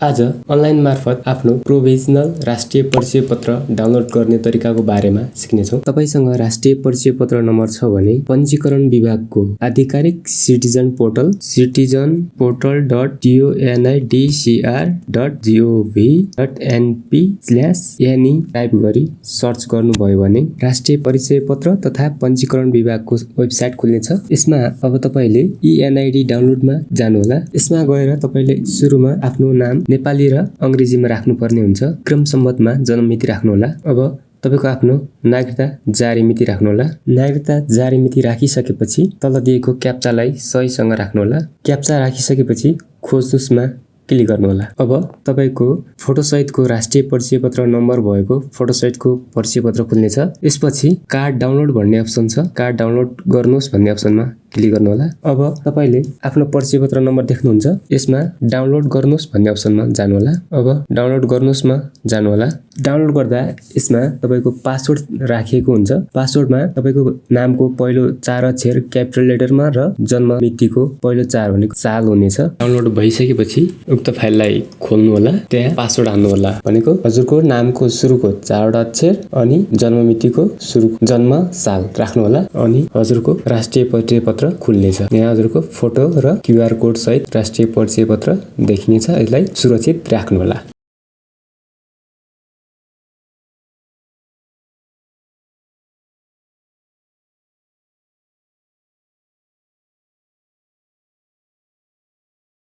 आज अनलाइन मार्फत आफ्नो प्रोभिजनल राष्ट्रिय परिचय पत्र डाउनलोड गर्ने तरिकाको बारेमा सिक्नेछौँ। तपाईसँग राष्ट्रिय परिचय पत्र नम्बर छ भने पञ्जीकरण विभागको आधिकारिक सिटिजन पोर्टल citizenportal.tonicr.gov.np/ne टाइप गरी सर्च गर्नुभयो भने राष्ट्रिय परिचय पत्र तथा पञ्जीकरण विभागको वेबसाइट खुल्नेछ। यसमा अब तपाईले ENID डाउनलोडमा जानुहोला। यसमा गएर तपाईले सुरुमा आफ्नो नाम नेपाली र अंग्रेजीमा राख्नुपर्ने हुन्छ। क्रम सम्बन्धमा जन्ममिति राख्नुहोला। अब तपाईको आफ्नो नागरिकता जारी मिति राख्नुहोला। नागरिकता जारी मिति राखिसकेपछि तल दिएको क्याप्चालाई सहीसँग राख्नुहोला। क्याप्चा राखिसकेपछि खोज्नुमा क्लिक गर्नुहोला। अब तपाईको फोटो सहितको राष्ट्रिय परिचय पत्र नम्बर भएको फोटो सहितको परिचय पत्र खुल्नेछ। यसपछि कार्ड डाउनलोड भन्ने अप्सन छ। कार्ड डाउनलोड गर्नुहोस् भन्ने अप्सनमा क्लिक गर्नुहोला। अब तपाईले आफ्नो परिचय पत्र नम्बर देख्नुहुन्छ। यसमा डाउनलोड गर्नुहोस् भन्ने अप्सनमा जानुहोला। अब डाउनलोड गर्नुहोस्मा जानुहोला। डाउनलोड गर्दा यसमा तपाईको पासवर्ड राखिएको हुन्छ। पासवर्डमा तपाईको नामको पहिलो 4 अक्षर क्यापिटल लेटरमा र जन्म मितिको पहिलो 4 भनेको साल हुनेछ। डाउनलोड भइसकेपछि उक्त फाइललाई खोल्नु होला। त्यहाँ पासवर्ड हाल्नु होला। भनेको हजुरको नामको सुरुको 4 वटा अक्षर अनि जन्म मितिको सुरुको जन्म साल राख्नु होला अनि हजुरको राष्ट्रिय परिचय पत्र खुल्नेछ। यहाँ हजुरको फोटो र QR कोड सहित राष्ट्रिय परिचय पत्र देखिनेछ। यसलाई सुरक्षित राख्नु होला।